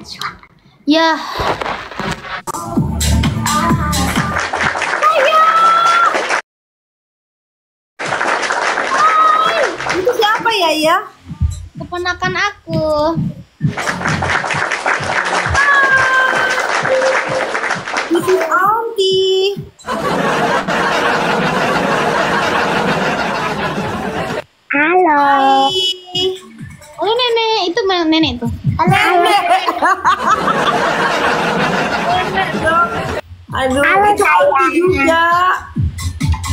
Ya. Itu siapa ya? Keponakan aku. This is Auntie. Halo. Oh nenek, itu nenek tuh. Nenek. Aduh, Halo, itu Auntie juga.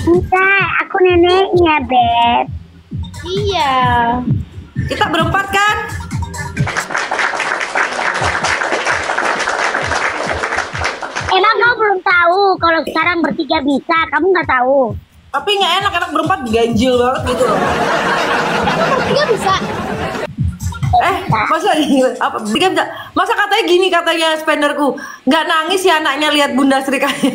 Enggak, aku neneknya, Beb. Iya. Kita berempat kan? Emang kamu belum tahu kalau sekarang bertiga bisa? Kamu nggak tahu? Tapi nggak enak berempat ganjil banget gitu loh. Bertiga bisa. Masa apa? Masa katanya gini, katanya spenderku nggak nangis ya anaknya lihat Bunda Sri kayak.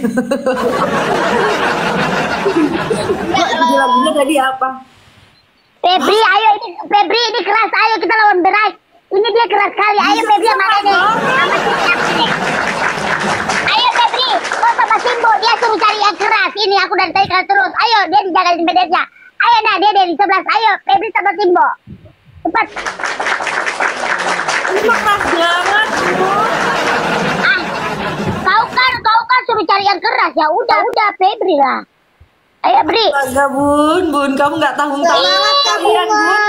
Lagunya tadi apa? Febri, ayo ini Febri ini keras, ayo kita lawan beras. Ini dia keras sekali. Ayo Febri sama ini. Ayo Febri, kau sama Simbo dia suruh cari yang keras. Ini aku dari tadi keras terus. Ayo dia dijaga di bedanya. Ayo nah dia dari 11. Ayo Febri sama Simbo. Cepat. Ini mah keras banget. Ah, kau kan suruh cari yang keras ya. Udah Febri lah. Ayo Bri. Astaga Bun, kamu nggak tanggung tangan kalian Bun.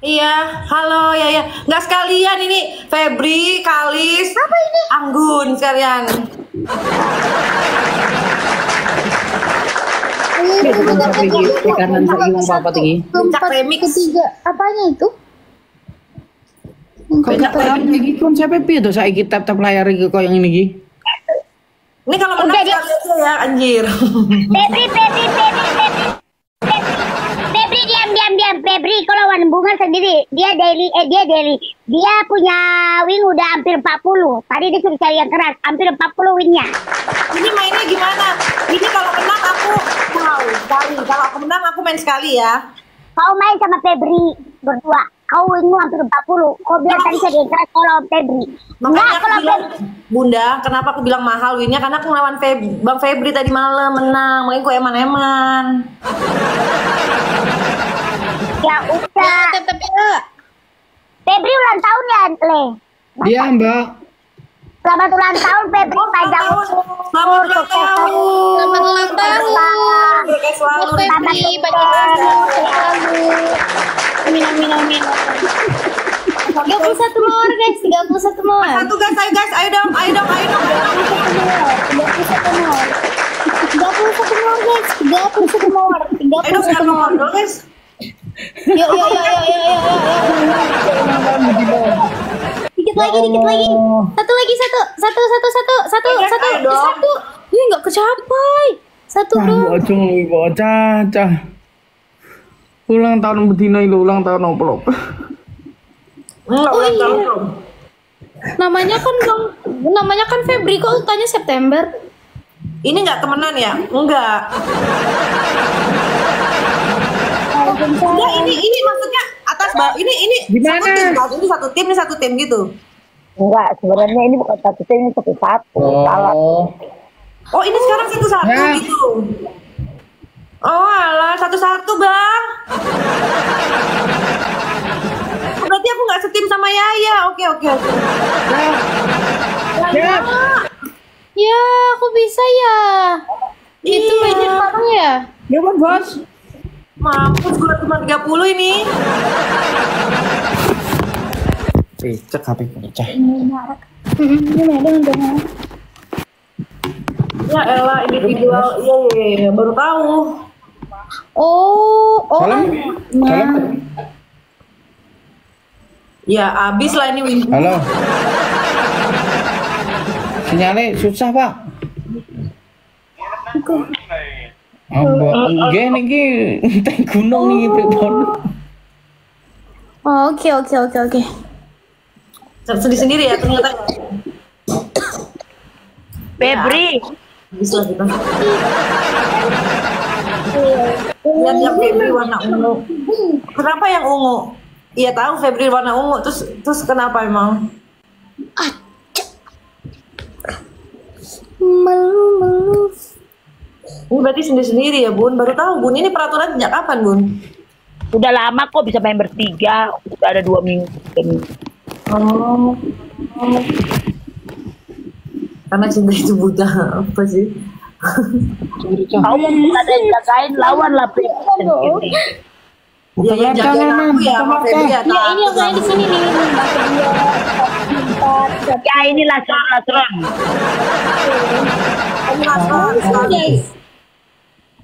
Iya, halo ya. Nggak sekalian ini Febri, Kalis, apa ini? Anggun sekalian. Kanan saya mau apa tinggi? Puncak remix. Ketiga, apanya itu? Kok kayak gini konsepnya piye tuh saya tap layar iki kok yang ini iki? Ini kalau menang sekali aja ya, anjir. Febri diam. Febri kalau lawan bunga sendiri dia daily. Dia punya wing udah hampir 40. Tadi dia suruh cari yang keras, hampir 40 wingnya. Ini mainnya gimana? Ini kalau menang aku mau sekali. Kalau aku menang aku main sekali ya. Kau main sama Febri berdua. Kau wingmu hampir 40. Kau bilang tadi cari yang keras kalau Febri. Makanya aku bilang, Bunda, kenapa aku bilang mahal winnya? Karena aku ngelawan Bang Febri tadi malam menang. Makanya aku eman-eman. Ya udah. Tapi Febri ulang tahun ya, Le? Iya, Mbak. Selamat ulang tahun Febri, panjang umur. Selamat ulang tahun. Selamat ulang tahun. Sukses selalu. Buat Febri, banyak selalu. Amin. 31 mawar guys, 31 mawar. Satu guys, ayo dong. 31 mawar guys, 31 mawar. Ayo dong, sekarang ngomong dulu guys. Yuk. Dikit lagi. Satu lagi. Ini nggak kecapai. Satu dong. Bocah. Ulang tahun betina itu ulang tahun oplop. Enggak ulang tahun dong. Namanya kan Febri, kok tanya September? Ini nggak temenan ya? Enggak. Enggak, ini maksudnya atas bawah. Ini Gimana? Ini satu tim gitu. Enggak, sebenarnya ini bukan satu tim, ini satu-satu. Oh, ini sekarang satu-satu Ya. gitu. Oh, alah, satu-satu, Bang. Berarti aku nggak setim sama Yaya. Oke. Ya. Ya, aku bisa ya. Itu Iya. mainnya sekarang ya? Ya, Bos. Mampus, gue cuma 30 ini. Cek HP pecah. Ya elah, individual. Iya, baru tahu. Salam. Ya, abis lah ini win. Halo. Sinyalnya susah, Pak. Enggak niki teh gunung niki pripun. Oke. Sendiri ya ternyata. Febri. Bisa kita. Lihat yang Febri warna ungu. Kenapa yang ungu? Iya tahu Febri warna ungu. Terus kenapa emang? Melu. Ini berarti sendiri-sendiri ya Bun? Baru tahu Bun, ini peraturan sejak kapan Bun? Udah lama kok bisa main bertiga. Udah ada 2 minggu. 3 minggu. Oh. Karena cinta itu buta apa sih? Kau mau ada yang jagain, lawan lah Febri sendiri. Ya yang jagain aku ya sama Febri ya. Ya ini yang saya di sini nih. Ya ini lasron.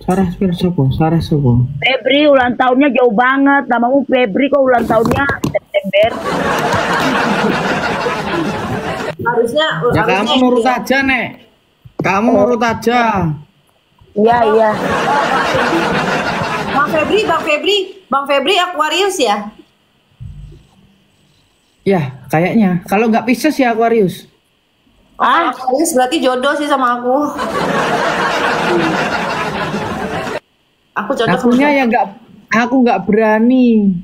Sarah sopo. Febri ulang tahunnya jauh banget. Namamu Febri kok ulang tahunnya September. Harusnya Ya kamu nurut aja, Nek. Kamu nurut aja. Iya. Bang Febri Aquarius ya? Ya, kayaknya. Kalau nggak Pisces ya Aquarius. Aquarius berarti jodoh sih sama aku. Aku cocok Akunya ya nggak, aku nggak berani.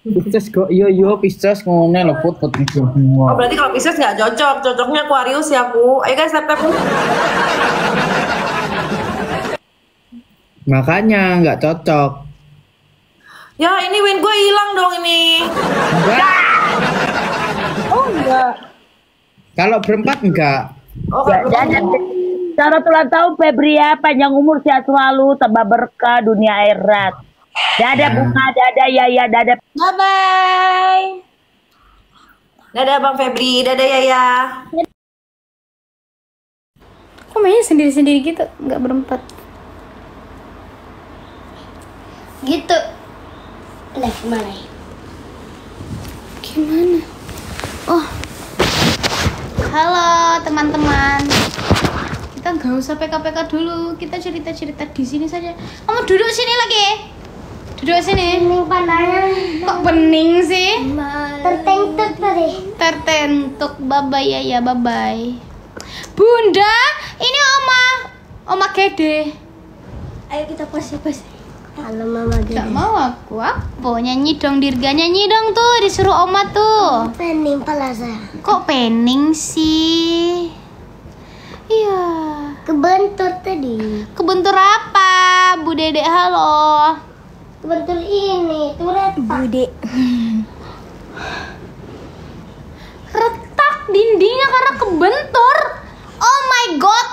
Pisces kok, iyo Pisces ngomongnya lepot itu Oh semua. berarti kalau Pisces nggak cocok, cocoknya Aquarius ya aku. Ayo guys, tap. Makanya nggak cocok. Ya ini win gue hilang dong ini. Enggak. Kalau berempat enggak. Oh Ya, selamat ulang tahun Febri ya, panjang umur sehat selalu, tambah berkah dunia akhirat. Dadah Bunga, dadah Yaya, dadah. Bye bye. dadah Bang Febri, dadah Yaya. Kok mainnya sendiri-sendiri gitu, nggak berempat. Gitu. Nah, gimana ya? Gimana? Oh. Halo teman-teman. Kita nggak usah PK-PK dulu. Kita cerita-cerita di sini saja. Kamu duduk sini lagi. Duduk sini. Ini pandanya Kok bening sih? tertentuk tadi. Tertentuk. Bye-bye ya, bye-bye. Bunda, ini Oma Gede. Ayo kita pose. Halo Mama Gak mau aku nyanyi dong Dirga, nyanyi dong tuh, disuruh Oma tuh. Pening pala saya. Kok pening sih? Iya. Kebentur tadi. Kebentur apa? Bu Dedek halo. Kebentur ini, tuh retak. Bude. Retak dindingnya karena kebentur. Oh my god.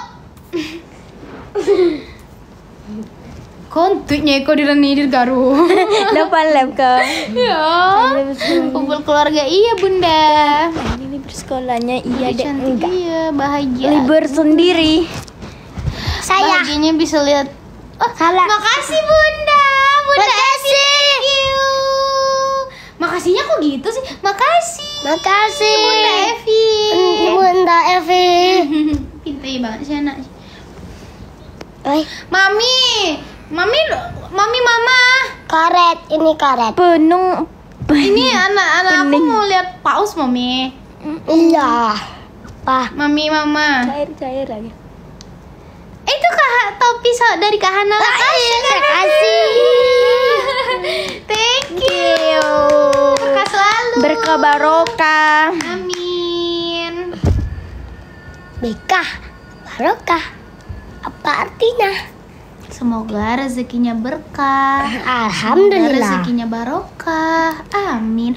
Kontuknya kok direnir garu. Depan lab kak. Ya. Kumpul keluarga iya Bunda. Ini bersekolahnya iya deh. Cantik Enggak. iya, bahagia. Libur sendiri. Saya. Bahagianya bisa lihat. Oh, Salah. makasih Bunda. Bunda thank you. Makasihnya kok gitu sih? Makasih. Makasih. Bunda Evi. Bunda Evi. Pintar banget sih anak. Oi, Mama. karet, ini karet. Penuh. Ini anak-anak aku mau lihat paus, Mami. Iya. Pak. Mama. Cair lagi. Itu topi dari Kak Hana. Makasih. Thank you. Berkah selalu. Berkah barokah. Amin. Bekah. Barokah. Apa artinya? Semoga rezekinya berkah. Semoga Alhamdulillah. rezekinya barokah. Amin.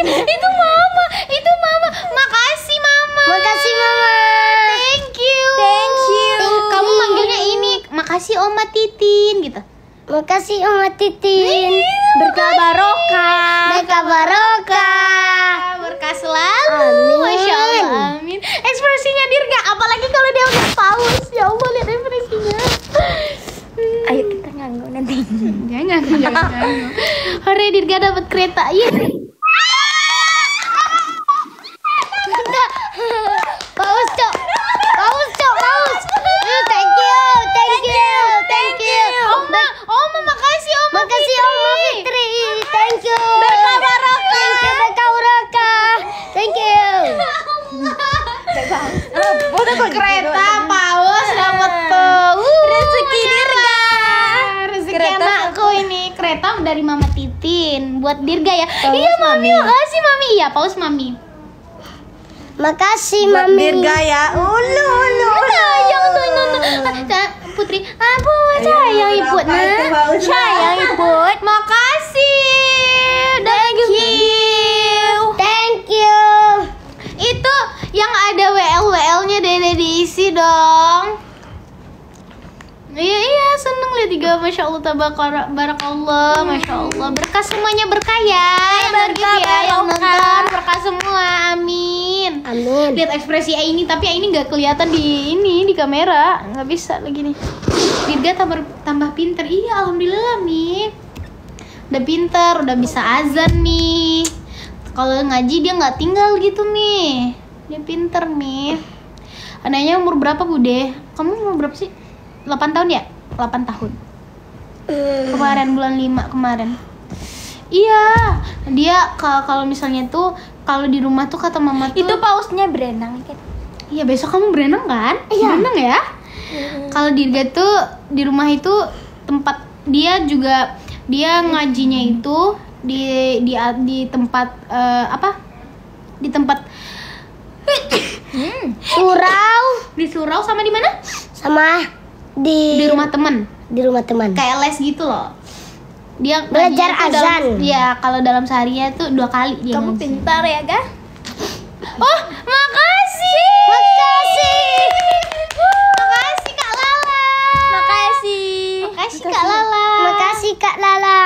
Itu mama. Makasih mama. Makasih Mama. Thank you. Kamu manggilnya ini. Makasih Oma Titin gitu. Makasih Oma Titin. Berkah barokah. Bekah barokah. Berkah selalu. Amin. Masya Allah. Amin. Ekspresinya Dirga. Apalagi kalau dia udah paus. Ya Allah lihat ekspresinya. Ayo kita nganggo nanti. Jangan. Hore Dirga dapat kereta. Iya. Paus cok. Thank you. Oma makasih Oma. Makasih Oma Fitri. Thank you. Berkah barokah. Berkah barokah. Thank you. Kereta paus. dari Mama Titin buat Dirga ya. Iya Mami, makasih Mami. Iya, paus Mami. Makasih Buat Mami. Dirga ya. Ulu. Sayang tuh Putri. Ampun sayang Ibu nah. Sayang Ibu. Makasih. Thank you. Thank you. Itu yang ada WL-nya Dede diisi dong. Iya seneng lihat juga, masya Allah barakallah, masya Allah berkah semuanya, berkah ya yang berkah ya, yang nonton berkah semua, amin. Amin. Lihat ekspresi ini, tapi ini nggak kelihatan di kamera, nggak bisa lagi nih. Dirga tambah pinter, iya alhamdulillah nih, udah pinter, udah bisa azan nih. Kalau ngaji dia nggak tinggal gitu nih, dia pinter nih. Anaknya umur berapa Bude? Kamu umur berapa sih? 8 tahun ya? 8 tahun. Kemarin bulan 5 kemarin. Iya, dia kalau misalnya tuh kalau di rumah tuh kata mama tuh Itu pausnya berenang kan? iya besok kamu berenang kan? Iya. Berenang ya? Kalau Dirga tuh di rumah itu tempat dia juga, dia ngajinya itu di tempat apa? Di tempat Surau di surau sama di mana? sama di Di rumah teman. Kayak les gitu loh. Dia Belajar ngajinya tuh azan. Iya, kalau dalam seharinya tuh 2 kali dia Kamu ngaji. pintar ya kan? Oh, makasih. Makasih Kak Lala. Makasih. Makasih Kak Lala. Makasih Kak Lala.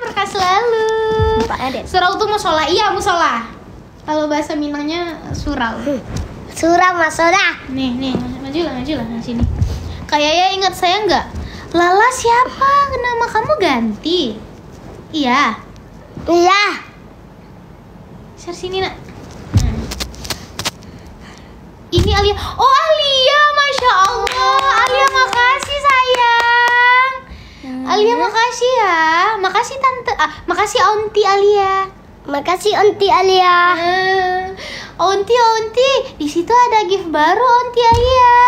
Berkah selalu. Bapaknya deh. Surau tuh musola. Iya, musola. Kalau bahasa Minangnya surau. Surau masoda. Nih, majulah sini. Kak Yaya ingat saya nggak? Lala siapa? Nama kamu ganti. Iya. Iya. Share sini nak. Nah. Ini Alia. Oh Alia, masya Allah. Alia makasih sayang. Alia makasih ya. Makasih tante. Makasih Aunty Alia. Makasih Aunty Alia. Aunty. Di situ ada gift baru Aunty Alia.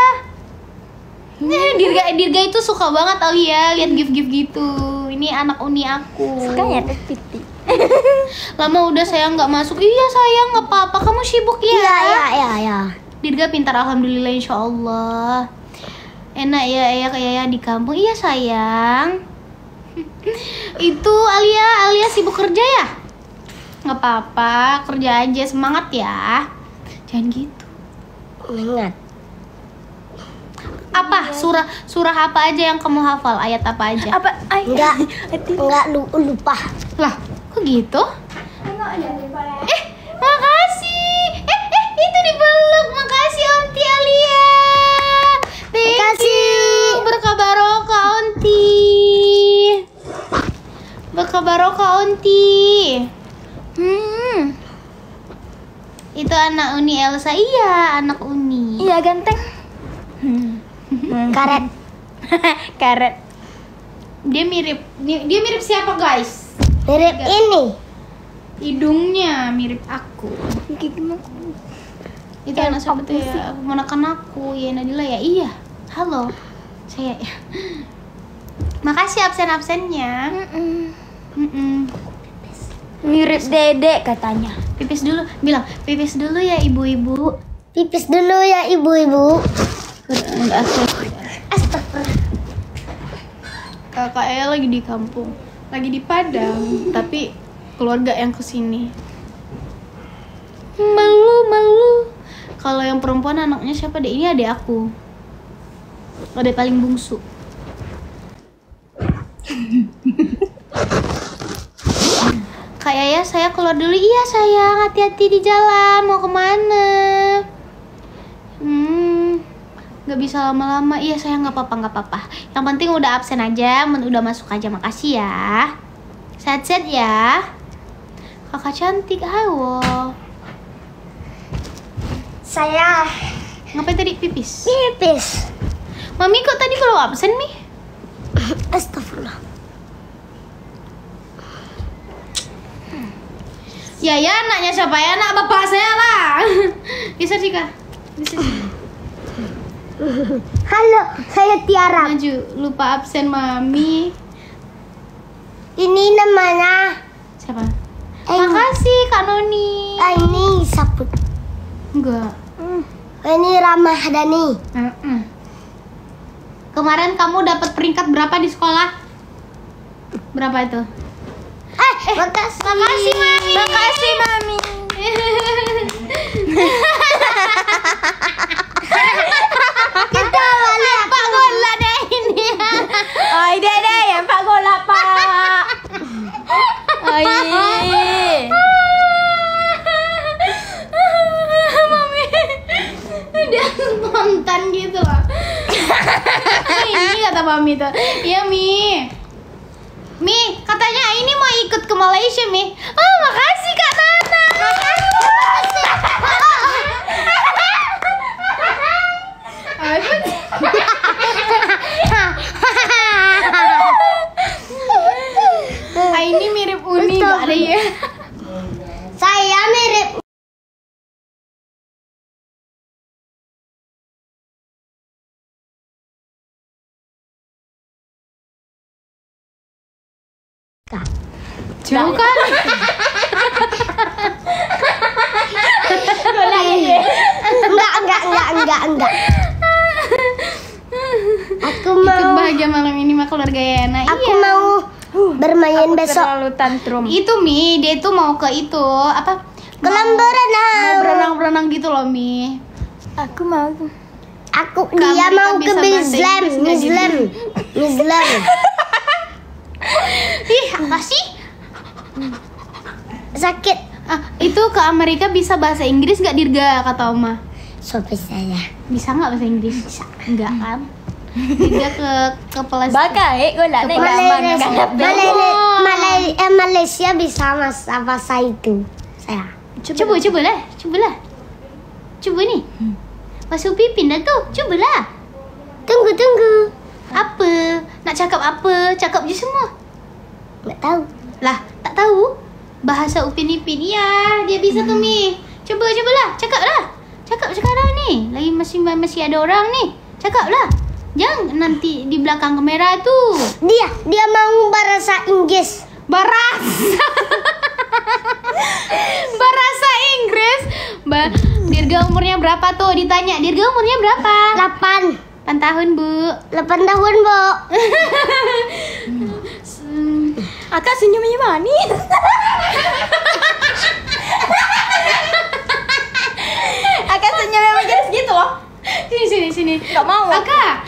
Dirga itu suka banget Alia lihat gift-gift gitu. Ini anak uni aku. Sukanya tuh Titi. Lama udah saya nggak masuk. Iya sayang, nggak apa-apa. Kamu sibuk ya? Iya. Dirga pintar alhamdulillah insya Allah. Enak ya kayak di kampung. Iya sayang. Itu Alia sibuk kerja ya? Nggak apa-apa, kerja aja, semangat ya. Jangan gitu. Ingat. Apa surah apa aja yang kamu hafal? Ayat apa aja? Apa? Enggak lupa. Lah, kok gitu? Makasih. Itu dipeluk. Makasih Aunty Alia. Thank Makasih. you. Berkah barokah Aunty. Berkah barokah Aunty. Itu anak Uni Elsa. Iya, anak Uni. Iya ganteng. Karet. Karet. Dia mirip siapa guys? Mirip ini. Hidungnya mirip aku. Gimana? Itu anak siapa tuh ya? Menekan aku ya Nadila ya. Iya. Halo. Saya ya. Makasih absen-absennya. Mirip Dede katanya. Pipis dulu. Bilang pipis dulu ya ibu-ibu. Pipis dulu ya ibu-ibu. Kakak Ella lagi di kampung, lagi di Padang, tapi keluarga yang kesini. Malu. Kalau yang perempuan anaknya siapa deh? Ini adik aku. Adik paling bungsu. Kak Yaya, saya keluar dulu. Iya sayang, hati-hati di jalan. Mau kemana? Gak bisa lama-lama. Iya sayang, nggak apa-apa. Yang penting udah absen aja, udah masuk aja. Makasih ya. Sehat-sehat ya. Kakak cantik, hawo. Saya Ngapain tadi pipis? pipis. Mami kok tadi belum absen Mi? Astagfirullah. Ya anaknya siapa ya? Anak bapak saya lah. Bisa sih Kak. Bisa sih. Halo, saya Tiara. Maju, lupa absen Mami. Ini namanya. Siapa? Makasih Kak Noni. Ini Saput. Enggak. Ini Ramadhani. Kemarin kamu dapat peringkat berapa di sekolah? Berapa itu? Makasih. Makasih Mami. Makasih Mami. Kita balik. Pak Gola deh ini. Oi Dede yang Pak Gola Pak. Oi. Mami. Dia spontan gitu loh. Ini kata Mami tuh. Iya Mi. Mi, katanya ini mau ikut ke Malaysia Mi. Oh makasih Kak Nana. Ini mirip Uni gak ada ya? Saya mirip. Jauh kan? Enggak. Aku Ikut mau bahagia malam ini mah keluarga Yana. aku Iya. mau bermain besok. Terlalu tantrum. Itu Mi, dia tuh mau ke itu apa? Kolam Mau berenang. berenang-berenang gitu loh Mi. Aku mau. Dia Amerika mau ke bisa bahasa Inggris nggak Muslim. Ih, apa sih? Sakit. Itu ke Amerika bisa bahasa Inggris nggak Dirga kata Oma? Sopi saya. Bisa nggak bahasa Inggris? Bisa. Enggak kan? Dirga ke Palestina. Bagai Gola nih Malaysia bisa bahasa itu. Saya. Coba lah. Coba nih. Masuk pipin dah tu. Cobalah. Tunggu. Apa? Nak cakap apa? Cakap je semua. Nggak tahu. Lah, tak tahu? Bahasa Upin Ipin. Iya, dia bisa tuh Mi. Cobalah. Cakap sekarang nih. Lagi masih ada orang nih. Cakaplah. Jangan nanti di belakang kamera tuh. Dia mau bahasa Inggris. Bahasa Inggris. Dirga umurnya berapa tuh? Ditanya. Dirga umurnya berapa? 8 tahun, Bu. 8 tahun, Bu. Akak senyumnya manis. Akak senyumnya manis gitu loh. Sini. Gak mau. Akak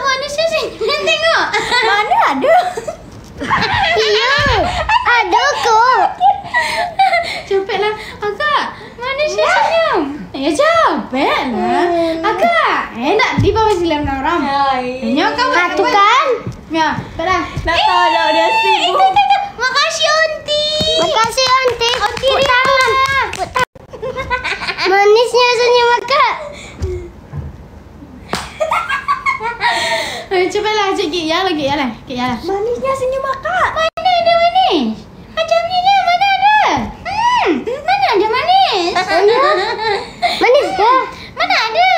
manusia senyumnya tengok. Mana ada? Iya. Ada kok. Capek lah. Akak, manusia senyum. Ya capek lah. Akak, enak di bawah silam orang. Nyokap Satu kan? Ya, pada. Nah kalau udah sibuk. Makasih Onti. Makasih, Aunty. Onti Tepuk tangan. Manisnya senyum Kak. Cepatlah cik ya lagi ya lah. Manisnya senyum Akak. Mana ada manis? Macamnya dah, mana ada? Mana ada manis? Manis kah? Mana ada?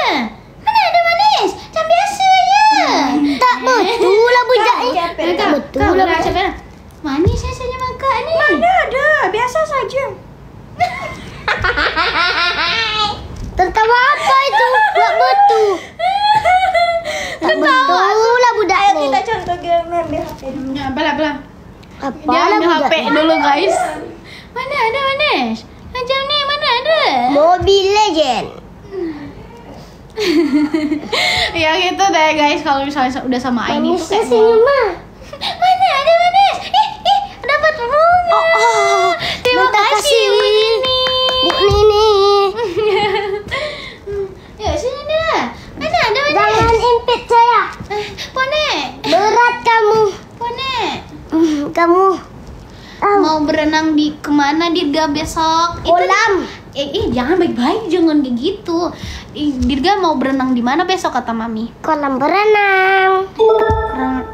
Mana ada manis? Macam biasa je. Tak betul lah bujaknya. Tak betul lah budak. Cepatlah. Manis ya senyum Akak ni. Mana ada? Biasa saja. Tertawa apa itu? Tak betul. Tak betul lah budak Ayo ni. kita contoh gambar ambil HP dulu. Ya, belah. Apa Dia lah ambil budak HP ni? dulu guys. Mana ada manis? Macam ni mana ada? Mobile Legend. Ya gitu deh guys, kalau misalnya udah sama Aini tuh Manisnya kayak senyum mah. mana ada manis? Dapat bunga. Terima kasih Bu Nini. Bu Nini. Ya sini dah. Mana ada manis? Jangan impit saya. Pone. Berat kamu. Pone. Kamu. Mau berenang di kemana Dirga besok? Kolam. Jangan baik-baik, jangan kayak gitu. Dirga mau berenang di mana besok kata Mami? Kolam berenang.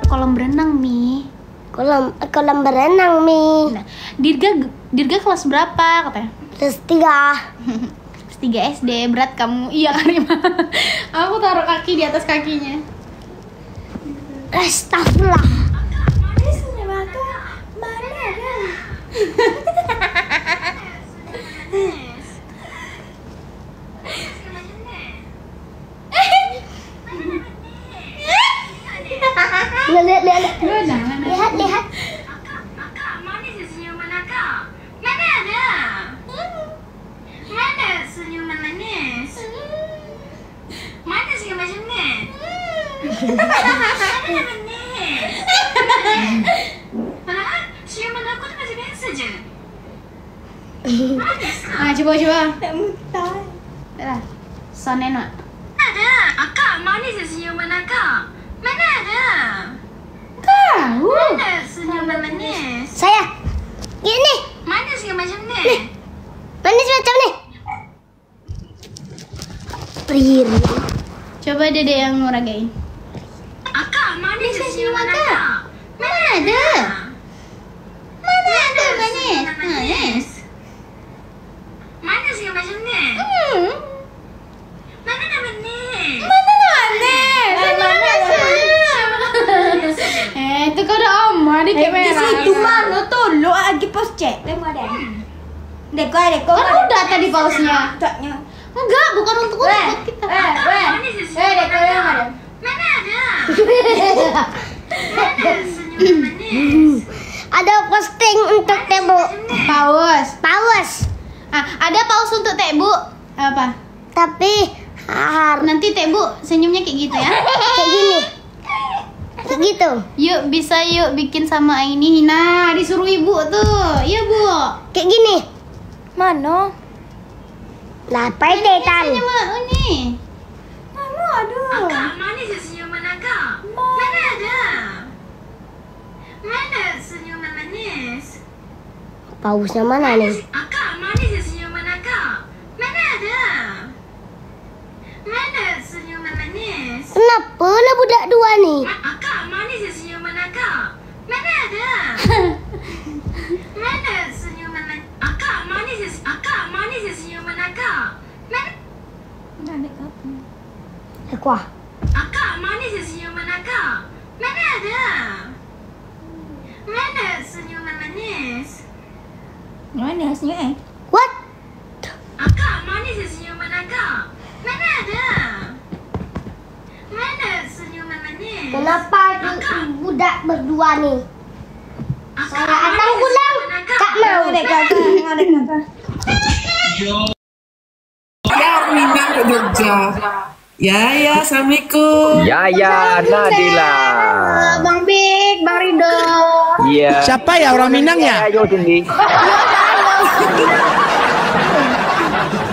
Kolam berenang Mi. Kolam berenang Mi. Nah, Dirga kelas berapa katanya? Terus 3. Kelas 3 SD, berat kamu. Iya Karima. Aku taruh kaki di atas kakinya. Astagfirullah. Mana ada? Lihat. Akak, mana senyuman akak? Mana ada? Mana senyuman manis? Mana senyuman manis? Mana manis? Padahal senyuman aku tu masih biasa je. Manis ke? Coba. Tak muntah. Dah. Son enak. Ada. Akak, mana senyuman akak? Mana ada? Tahu. Mana senyuman manis? Saya. Gini. Mana senyuman manis? Manis macam ni. Riri. Coba Dede yang nguragain. Akak, mana senyuman akak? Mana ada? Mana ada manis? Manis. Mana senyuman manis? Mana nak manis? Mana manis? Itu kau dah amat di Di kamera. situ mana tolong lagi post chat. Tengok ada. Dekor. Kan udah tadi pausnya. Taknya. Enggak, bukan untuk kita. Mana senyuman akak? Mana ada? Mana senyuman manis? Ada posting untuk Tebu. Paus. Ada paus untuk Tebu. Apa? Tapi Nanti Tebu senyumnya kayak gitu ya. kayak gini. Kayak gitu. Yuk, bisa yuk bikin sama ini. Nah, disuruh ibu tuh. Iya, Bu. Kayak gini. Mana? Lapai tetan. Senyum ini. Mana ada? Akak, mana senyuman akak? Mana ada? Mana senyuman manis? Pausnya mana nih? Akak, mana senyuman akak? Mana ada? Mana senyuman manis? Kenapa lah budak dua nih? Akak, mana senyuman akak? Mana ada? Mana senyuman manis? Akak, mana senyuman akak? Mana? Kuah. Akak, mana senyuman akak? Mana ada? Mana senyuman manis? Mana hasilnya? What? Akak, mana senyuman akak? Mana ada? Mana senyuman manis? Kenapa budak berdua nih? Akak, Saya mana akan pulang. senyuman akak? Tak mau. Ada kakak. Ya, Minang ke Jogja. Ya, Assalamualaikum. Ya, Nadila. Bang Big, Bang Rido. Iya. Siapa ya orang Minang ya? Ayo sini.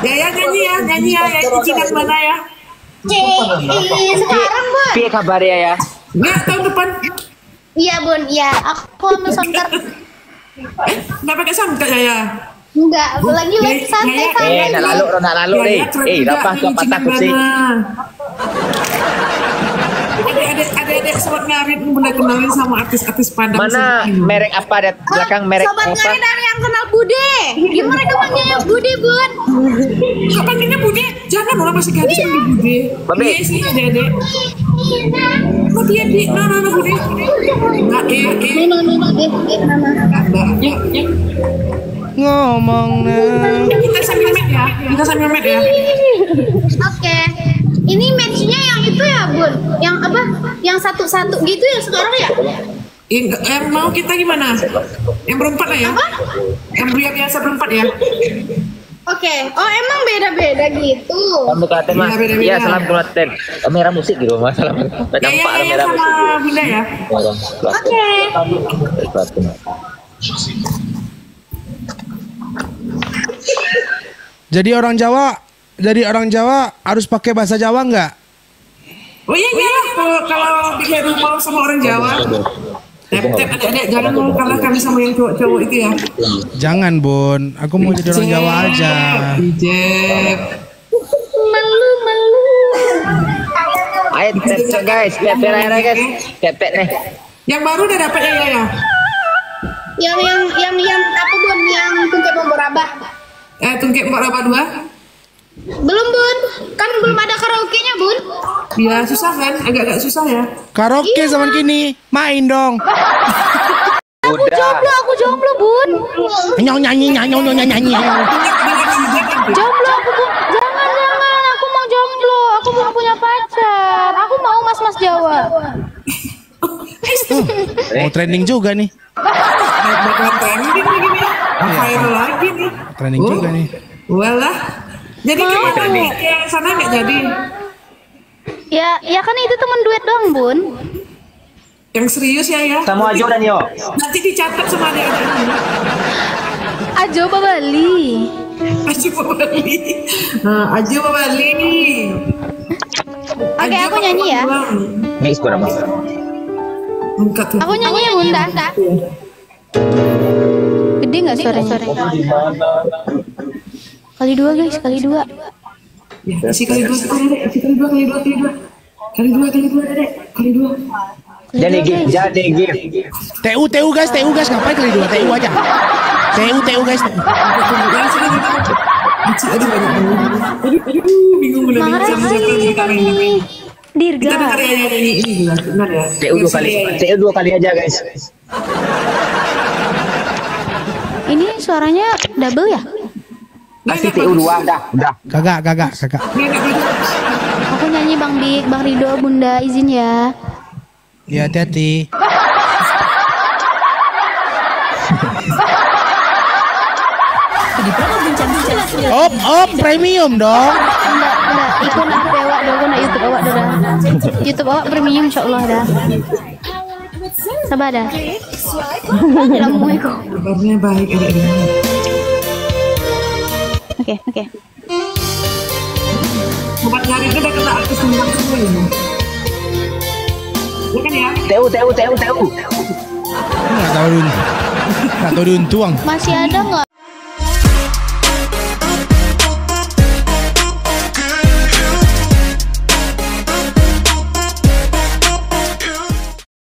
Ya, nyanyi ya. Yang cincin mana ya? Sekarang, Bun. Piye kabarnya ya? Nggak, tahun depan. Iya, Bun. Iya, aku ambil soundcard. Nggak pakai soundcard ya? Enggak, lagi santai. Nak lalu deh. Rapah tu apa takut sih? Adik-adik sobat ngarit mulai kenalin sama artis-artis Padang. Mana merek apa ada belakang merek Sobat apa? Ngarit ada yang kenal Bude. Dia mereka manggilnya Bude, Bun. Kok panggilnya Bude? Jangan orang masih gadis panggil Bude. Babe. Iya sih, adik-adik. Kok dia di? Nah, Bude. Mbak, Ngomong Kita sambil met ya. Oke. Ini matchnya yang itu ya, Bun? Yang apa? Yang satu-satu gitu ya sekarang ya? Yang mau kita gimana? Yang berempat lah ya? Yang biasa berempat ya? Oke. Oh, emang beda-beda gitu. Kamu kelaten mas? Iya, beda-beda. Iya, salam kelaten. Merah musik gitu mas. Salam. Ya, Merah sama musik. Bunda ya. Oke. Jadi orang Jawa harus pakai bahasa Jawa nggak? Oh iya lah, kalau bikin rumah sama orang Jawa. Adik-adik jangan mau kalah kami sama yang cowok-cowok itu ya. Jangan Bun, aku mau jadi orang Jawa aja. Ijeb. Ayo tepet guys, tepet aja guys. Tepet nih. Yang baru udah dapat ya? Yang apa, Bun? Yang tungkep Bomborabah. Tungkep Bomborabah 2. Belum, Bun. Kan belum ada karaoke-nya, Bun. Ya susah kan, agak-agak susah ya. Karaoke zaman kini, main dong. Aku jomblo, Bun. Nyanyi. Jomblo aku, Bun. Jangan. Aku mau jomblo. Aku mau punya pacar. Aku mau mas-mas Jawa. Mau trending juga nih. Bakalan trending lagi nih. Viral lagi nih. Trending juga nih. Walah. Jadi gimana nih? Yang sana nggak jadi? Ya kan itu teman duet doang, Bun. Yang serius ya? Sama Ajo dan Yo. Nanti dicatat sama adik-adiknya. Ajo Bali. Ajo Bali. Nah, Ajo Bali. Oke, aku nyanyi ya. Guys, berapa? Aku nyanyi ya, Bunda. Gede nggak suaranya? Kali dua, guys. Kali dua. Ya, isi kali dua, kali dua. Jadi gift. TU guys, ngapain kali 2? TU aja. TU guys. Aduh, bingung bener nih sama siapa yang kita main. Dirga. Kita dengar ya ini benar ya. TU 2 kali aja guys. Ini suaranya double ya? Pasti TU 2 udah. Kagak. Aku nyanyi Bang Dik, Bang Rido, Bunda izin ya. Ya, hati-hati. Op, premium dong. Enggak, ikut apa awak dah, aku nak YouTube awak dah. YouTube awak premium insyaallah dah. Sabar dah. Assalamualaikum. Kabarnya baik adik-adik. Oke. Sobat nyari itu udah kena artis tembak semua ya. Ya kan ya? TU. Nggak tahu dun tuang. Masih ada nggak?